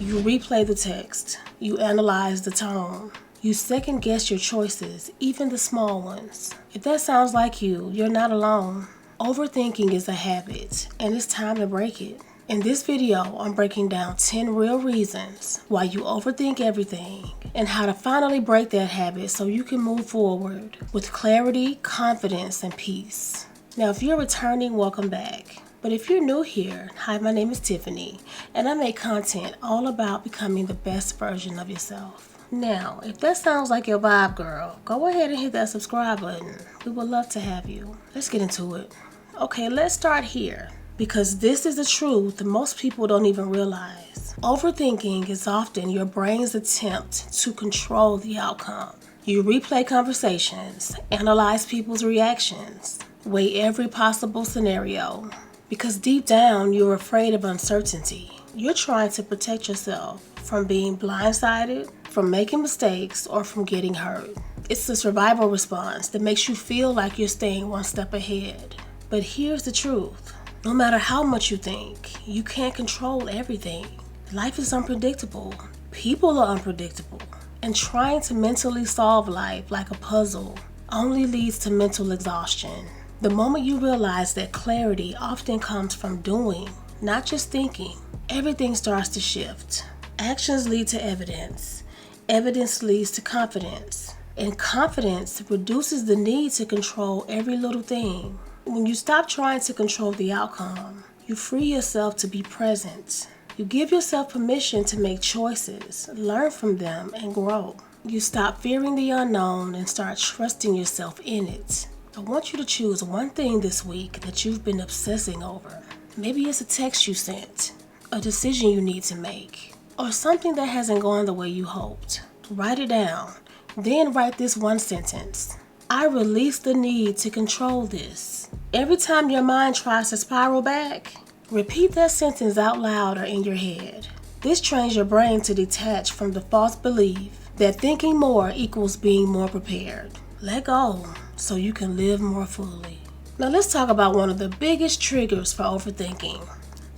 You replay the text. You analyze the tone. You second guess your choices, even the small ones. If that sounds like you, you're not alone. Overthinking is a habit, and it's time to break it. In this video, I'm breaking down 10 real reasons why you overthink everything and how to finally break that habit so you can move forward with clarity, confidence, and peace. Now, if you're returning, welcome back. But if you're new here, hi, my name is Tiffany, and I make content all about becoming the best version of yourself. Now, if that sounds like your vibe, girl, go ahead and hit that subscribe button. We would love to have you. Let's get into it. Okay, let's start here, because this is the truth that most people don't even realize. Overthinking is often your brain's attempt to control the outcome. You replay conversations, analyze people's reactions, weigh every possible scenario, because deep down you're afraid of uncertainty. You're trying to protect yourself from being blindsided, from making mistakes, or from getting hurt. It's a survival response that makes you feel like you're staying one step ahead. But here's the truth. No matter how much you think, you can't control everything. Life is unpredictable. People are unpredictable. And trying to mentally solve life like a puzzle only leads to mental exhaustion. The moment you realize that clarity often comes from doing, not just thinking, everything starts to shift. Actions lead to evidence. Evidence leads to confidence. And confidence reduces the need to control every little thing. When you stop trying to control the outcome, you free yourself to be present. You give yourself permission to make choices, learn from them, and grow. You stop fearing the unknown and start trusting yourself in it. I want you to choose one thing this week that you've been obsessing over. Maybe it's a text you sent, a decision you need to make, or something that hasn't gone the way you hoped. Write it down. Then write this one sentence. I release the need to control this. Every time your mind tries to spiral back, repeat that sentence out loud or in your head. This trains your brain to detach from the false belief that thinking more equals being more prepared. Let go so you can live more fully. Now let's talk about one of the biggest triggers for overthinking,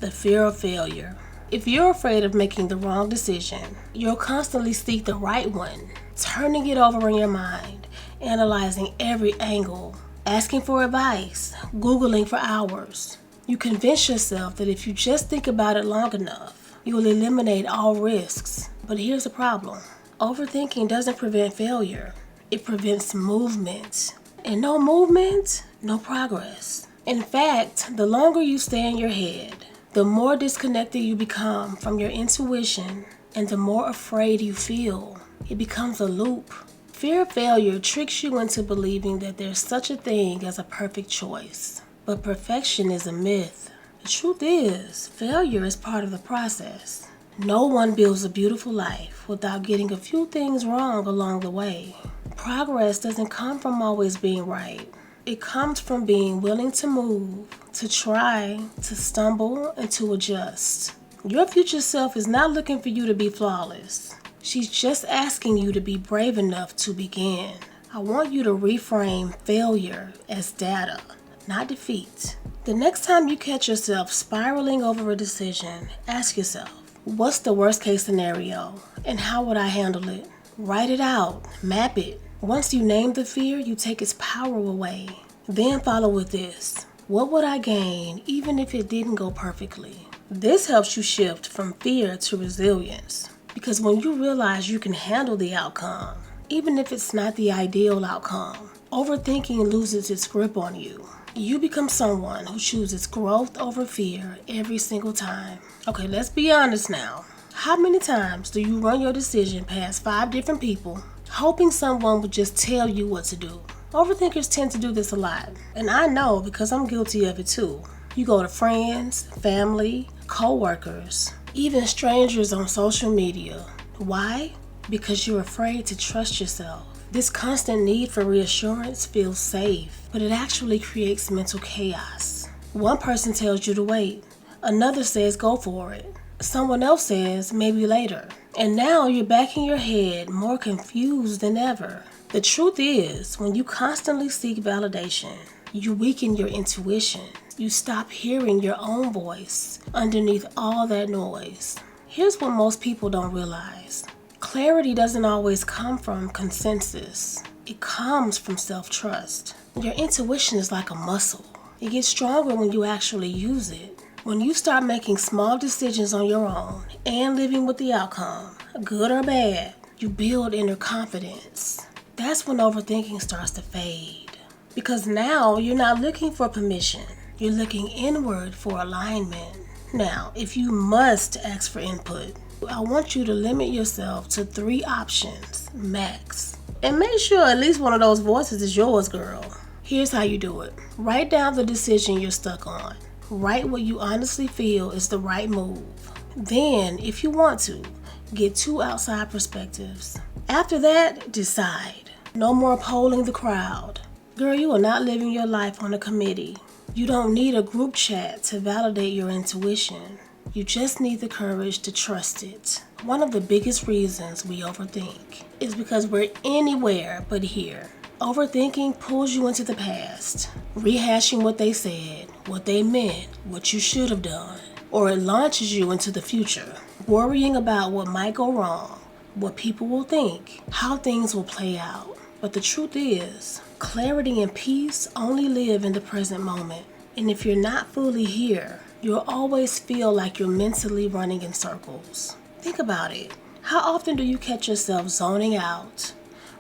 the fear of failure. If you're afraid of making the wrong decision, you'll constantly seek the right one, turning it over in your mind, analyzing every angle, asking for advice, Googling for hours. You convince yourself that if you just think about it long enough, you will eliminate all risks. But here's the problem. Overthinking doesn't prevent failure. It prevents movement. And no movement, no progress. In fact, the longer you stay in your head, the more disconnected you become from your intuition and the more afraid you feel. It becomes a loop. Fear of failure tricks you into believing that there's such a thing as a perfect choice. But perfection is a myth. The truth is, failure is part of the process. No one builds a beautiful life without getting a few things wrong along the way. Progress doesn't come from always being right. It comes from being willing to move, to try, to stumble, and to adjust. Your future self is not looking for you to be flawless. She's just asking you to be brave enough to begin. I want you to reframe failure as data, not defeat. The next time you catch yourself spiraling over a decision, ask yourself, what's the worst case scenario and how would I handle it? Write it out, map it. Once you name the fear, you take its power away. Then follow with this. What would I gain even if it didn't go perfectly? This helps you shift from fear to resilience. Because when you realize you can handle the outcome, even if it's not the ideal outcome, overthinking loses its grip on you. You become someone who chooses growth over fear every single time. Okay, let's be honest now. How many times do you run your decision past 5 different people, hoping someone would just tell you what to do? Overthinkers tend to do this a lot, and I know because I'm guilty of it too. You go to friends, family, co-workers, even strangers on social media. Why? Because you're afraid to trust yourself. This constant need for reassurance feels safe, but it actually creates mental chaos. One person tells you to wait. Another says go for it. Someone else says maybe later. And now you're back in your head more confused than ever. The truth is, when you constantly seek validation, you weaken your intuition. You stop hearing your own voice underneath all that noise. Here's what most people don't realize. Clarity doesn't always come from consensus. It comes from self-trust. Your intuition is like a muscle. It gets stronger when you actually use it. When you start making small decisions on your own and living with the outcome, good or bad, you build inner confidence. That's when overthinking starts to fade. Because now you're not looking for permission. You're looking inward for alignment. Now, if you must ask for input, I want you to limit yourself to 3 options, max. And make sure at least one of those voices is yours, girl. Here's how you do it. Write down the decision you're stuck on. Write what you honestly feel is the right move. Then, if you want to, get 2 outside perspectives. After that, decide. No more polling the crowd. Girl, you are not living your life on a committee. You don't need a group chat to validate your intuition. You just need the courage to trust it. One of the biggest reasons we overthink is because we're anywhere but here. Overthinking pulls you into the past, rehashing what they said, what they meant, what you should have done. Or it launches you into the future, worrying about what might go wrong, what people will think, how things will play out. But the truth is, clarity and peace only live in the present moment. And if you're not fully here, you'll always feel like you're mentally running in circles. Think about it. How often do you catch yourself zoning out,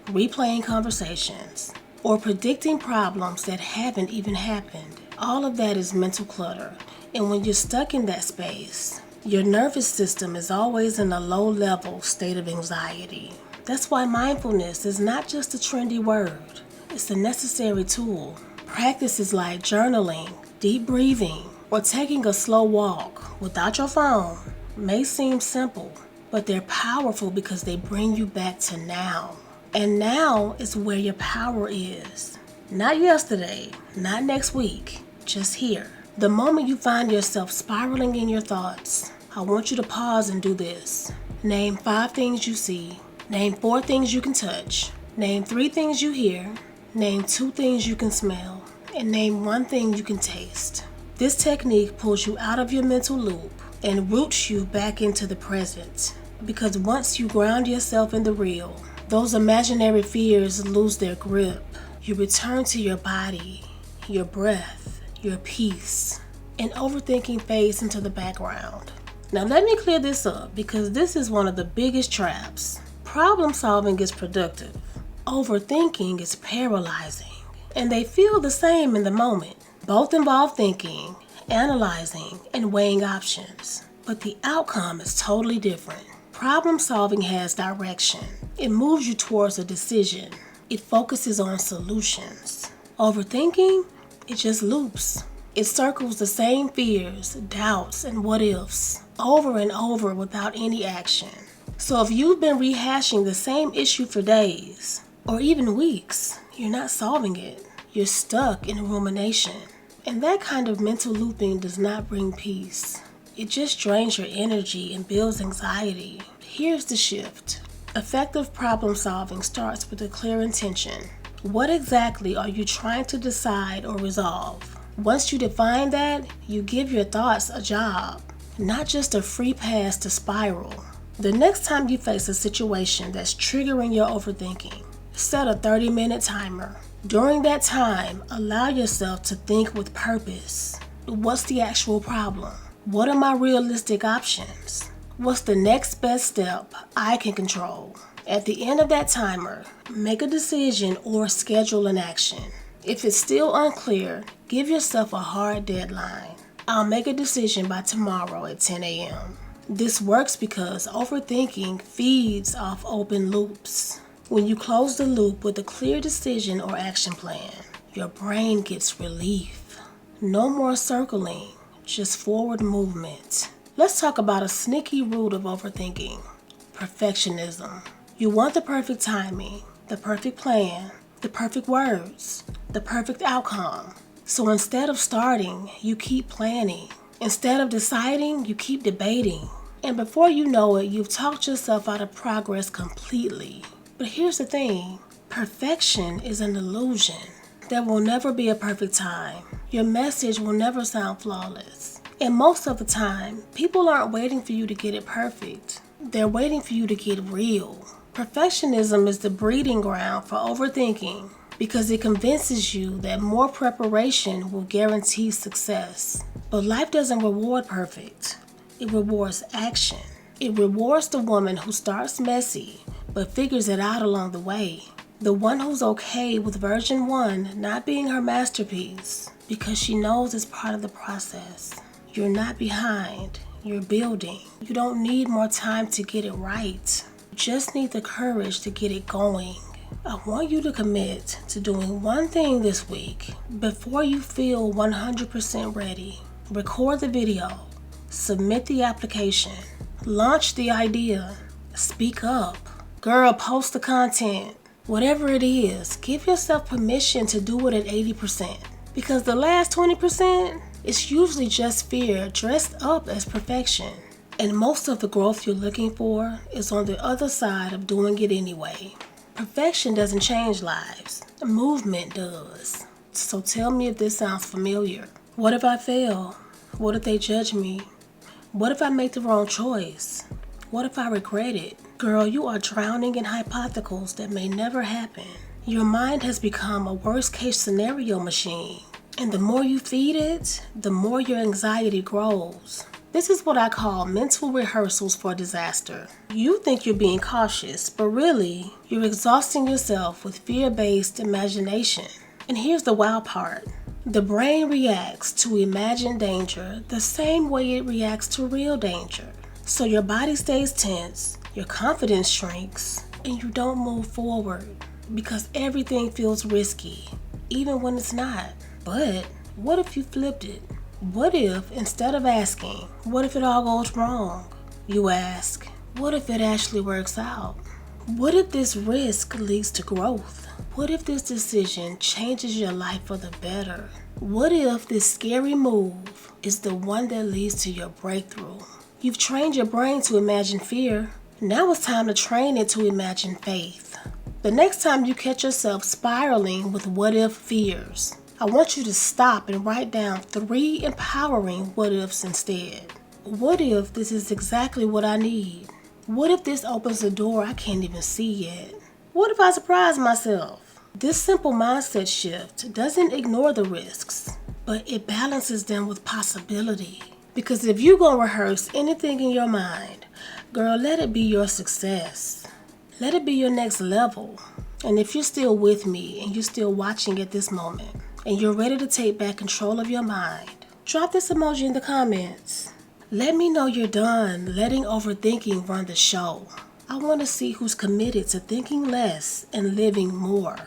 replaying conversations, or predicting problems that haven't even happened? All of that is mental clutter. And when you're stuck in that space, your nervous system is always in a low-level state of anxiety. That's why mindfulness is not just a trendy word. It's a necessary tool. Practices like journaling, deep breathing, or taking a slow walk without your phone may seem simple, but they're powerful because they bring you back to now. And now is where your power is. Not yesterday, not next week, just here. The moment you find yourself spiraling in your thoughts, I want you to pause and do this. Name 5 things you see. Name 4 things you can touch. Name 3 things you hear. Name 2 things you can smell. And name 1 thing you can taste. This technique pulls you out of your mental loop and roots you back into the present. Because once you ground yourself in the real, those imaginary fears lose their grip. You return to your body, your breath, your peace, and overthinking fades into the background. Now let me clear this up because this is one of the biggest traps. Problem solving is productive. Overthinking is paralyzing. And they feel the same in the moment. Both involve thinking, analyzing, and weighing options. But the outcome is totally different. Problem solving has direction. It moves you towards a decision. It focuses on solutions. Overthinking, it just loops. It circles the same fears, doubts, and what ifs over and over without any action. So if you've been rehashing the same issue for days, or even weeks, you're not solving it. You're stuck in rumination. And that kind of mental looping does not bring peace. It just drains your energy and builds anxiety. Here's the shift. Effective problem solving starts with a clear intention. What exactly are you trying to decide or resolve? Once you define that, you give your thoughts a job, not just a free pass to spiral. The next time you face a situation that's triggering your overthinking, set a 30-minute timer. During that time, allow yourself to think with purpose. What's the actual problem? What are my realistic options? What's the next best step I can control? At the end of that timer, make a decision or schedule an action. If it's still unclear, give yourself a hard deadline. I'll make a decision by tomorrow at 10 a.m. This works because overthinking feeds off open loops. When you close the loop with a clear decision or action plan, your brain gets relief. No more circling, just forward movement. Let's talk about a sneaky root of overthinking: perfectionism. You want the perfect timing, the perfect plan, the perfect words, the perfect outcome. So instead of starting, you keep planning. Instead of deciding, you keep debating. And before you know it, you've talked yourself out of progress completely. But here's the thing, perfection is an illusion. There will never be a perfect time. Your message will never sound flawless. And most of the time, people aren't waiting for you to get it perfect. They're waiting for you to get real. Perfectionism is the breeding ground for overthinking because it convinces you that more preparation will guarantee success. But life doesn't reward perfect. It rewards action. It rewards the woman who starts messy but figures it out along the way. The one who's okay with version 1 not being her masterpiece because she knows it's part of the process. You're not behind. You're building. You don't need more time to get it right. You just need the courage to get it going. I want you to commit to doing one thing this week before you feel 100% ready. Record the video. Submit the application. Launch the idea. Speak up. Girl, post the content. Whatever it is, give yourself permission to do it at 80%. Because the last 20%, it's usually just fear dressed up as perfection. And most of the growth you're looking for is on the other side of doing it anyway. Perfection doesn't change lives. Movement does. So tell me if this sounds familiar. What if I fail? What if they judge me? What if I make the wrong choice? What if I regret it? Girl, you are drowning in hypotheticals that may never happen. Your mind has become a worst-case scenario machine. And the more you feed it, the more your anxiety grows. This is what I call mental rehearsals for disaster. You think you're being cautious, but really, you're exhausting yourself with fear-based imagination. And here's the wild part. The brain reacts to imagined danger the same way it reacts to real danger. So your body stays tense, your confidence shrinks, and you don't move forward because everything feels risky, even when it's not. But what if you flipped it? What if, instead of asking, what if it all goes wrong? You ask, what if it actually works out? What if this risk leads to growth? What if this decision changes your life for the better? What if this scary move is the one that leads to your breakthrough? You've trained your brain to imagine fear. Now it's time to train it to imagine faith. The next time you catch yourself spiraling with what if fears, I want you to stop and write down 3 empowering what ifs instead. What if this is exactly what I need? What if this opens a door I can't even see yet? What if I surprise myself? This simple mindset shift doesn't ignore the risks, but it balances them with possibility. Because if you gonna rehearse anything in your mind, girl, let it be your success. Let it be your next level. And if you're still with me and you're still watching at this moment, and you're ready to take back control of your mind, drop this emoji in the comments. Let me know you're done letting overthinking run the show. I want to see who's committed to thinking less and living more.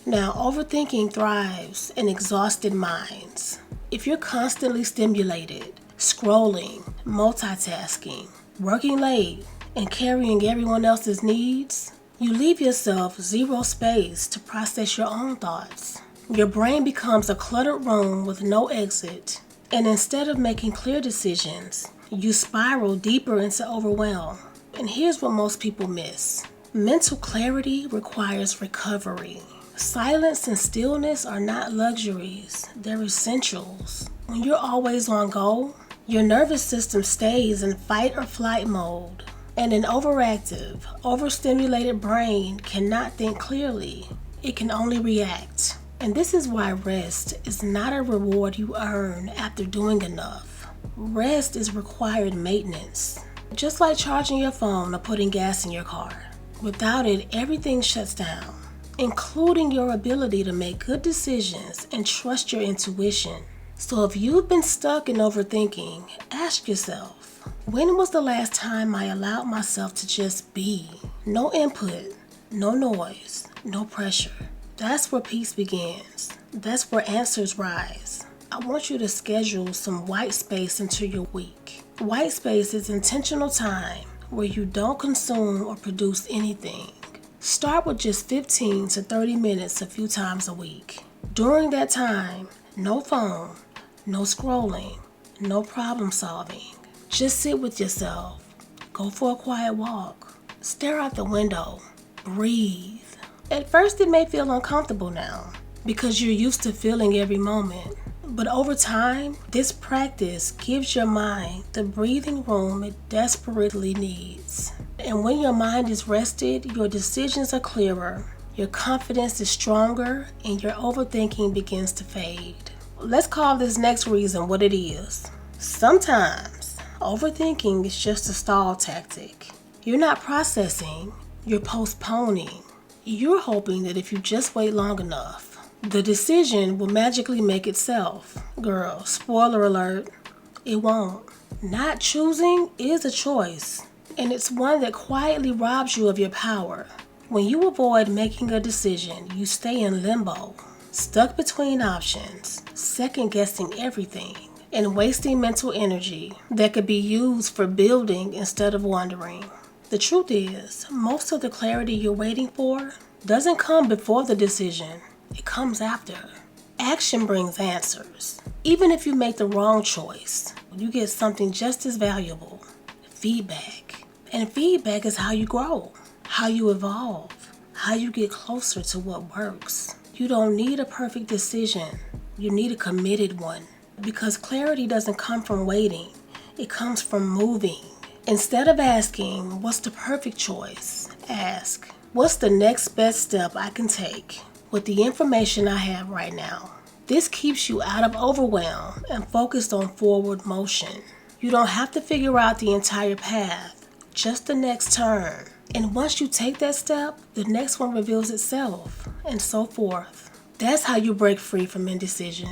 Now, overthinking thrives in exhausted minds. If you're constantly stimulated, scrolling, multitasking, working late, and carrying everyone else's needs, you leave yourself zero space to process your own thoughts. Your brain becomes a cluttered room with no exit, and instead of making clear decisions, you spiral deeper into overwhelm. And here's what most people miss. Mental clarity requires recovery. Silence and stillness are not luxuries, they're essentials. When you're always on go, your nervous system stays in fight or flight mode, and an overactive, overstimulated brain cannot think clearly. It can only react. And this is why rest is not a reward you earn after doing enough. Rest is required maintenance. Just like charging your phone or putting gas in your car. Without it, everything shuts down, including your ability to make good decisions and trust your intuition. So if you've been stuck in overthinking, ask yourself, when was the last time I allowed myself to just be? No input, no noise, no pressure. That's where peace begins. That's where answers rise. I want you to schedule some white space into your week. White space is intentional time where you don't consume or produce anything. Start with just 15 to 30 minutes a few times a week. During that time, no phone, no scrolling, no problem solving. Just sit with yourself. Go for a quiet walk. Stare out the window. Breathe. At first it may feel uncomfortable now because you're used to feeling every moment. But over time, this practice gives your mind the breathing room it desperately needs. And when your mind is rested, your decisions are clearer, your confidence is stronger, and your overthinking begins to fade. Let's call this next reason what it is. Sometimes, overthinking is just a stall tactic. You're not processing, you're postponing. You're hoping that if you just wait long enough, the decision will magically make itself. Girl, spoiler alert, it won't. Not choosing is a choice, and it's one that quietly robs you of your power. When you avoid making a decision, you stay in limbo, stuck between options, second-guessing everything, and wasting mental energy that could be used for building instead of wondering. The truth is, most of the clarity you're waiting for doesn't come before the decision. It comes after. Action brings answers. Even if you make the wrong choice, you get something just as valuable: feedback. And feedback is how you grow, how you evolve, how you get closer to what works. You don't need a perfect decision. You need a committed one. Because clarity doesn't come from waiting. It comes from moving. Instead of asking, what's the perfect choice? Ask, what's the next best step I can take with the information I have right now? This keeps you out of overwhelm and focused on forward motion. You don't have to figure out the entire path, just the next turn. And once you take that step, the next one reveals itself, and so forth. That's how you break free from indecision,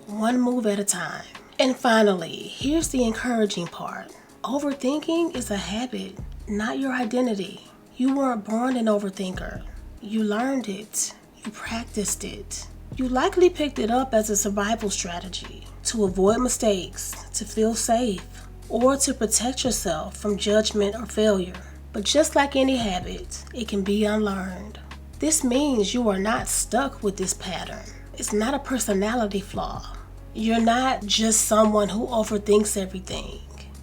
one move at a time. And finally, here's the encouraging part. Overthinking is a habit, not your identity. You weren't born an overthinker. You learned it. You practiced it. You likely picked it up as a survival strategy to avoid mistakes, to feel safe, or to protect yourself from judgment or failure. But just like any habit, it can be unlearned. This means you are not stuck with this pattern. It's not a personality flaw. You're not just someone who overthinks everything.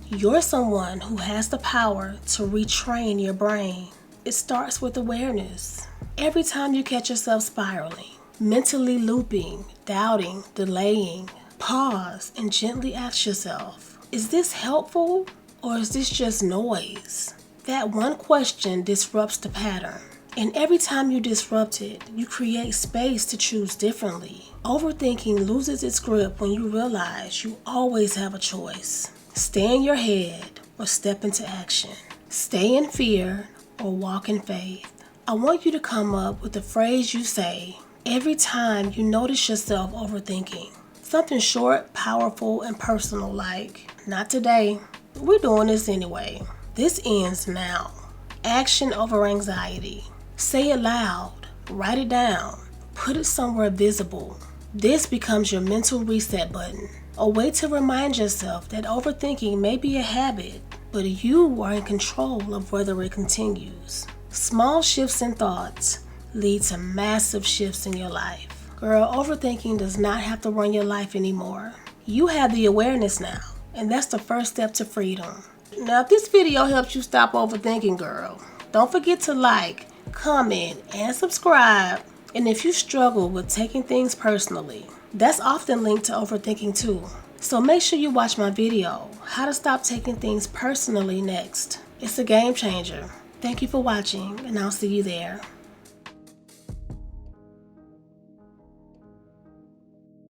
You're someone who has the power to retrain your brain. It starts with awareness. Every time you catch yourself spiraling, mentally looping, doubting, delaying, pause and gently ask yourself, is this helpful or is this just noise? That one question disrupts the pattern. And every time you disrupt it, you create space to choose differently. Overthinking loses its grip when you realize you always have a choice. Stay in your head or step into action. Stay in fear or walk in faith. I want you to come up with a phrase you say every time you notice yourself overthinking. Something short, powerful, and personal like, not today. We're doing this anyway. This ends now. Action over anxiety. Say it loud. Write it down. Put it somewhere visible. This becomes your mental reset button. A way to remind yourself that overthinking may be a habit, but you are in control of whether it continues. Small shifts in thoughts lead to massive shifts in your life. Girl, overthinking does not have to run your life anymore. You have the awareness now, and that's the first step to freedom. Now, if this video helps you stop overthinking, girl, don't forget to like, comment, and subscribe. And if you struggle with taking things personally, that's often linked to overthinking too. So make sure you watch my video, How to Stop Taking Things Personally, next. It's a game changer. Thank you for watching, and I'll see you there.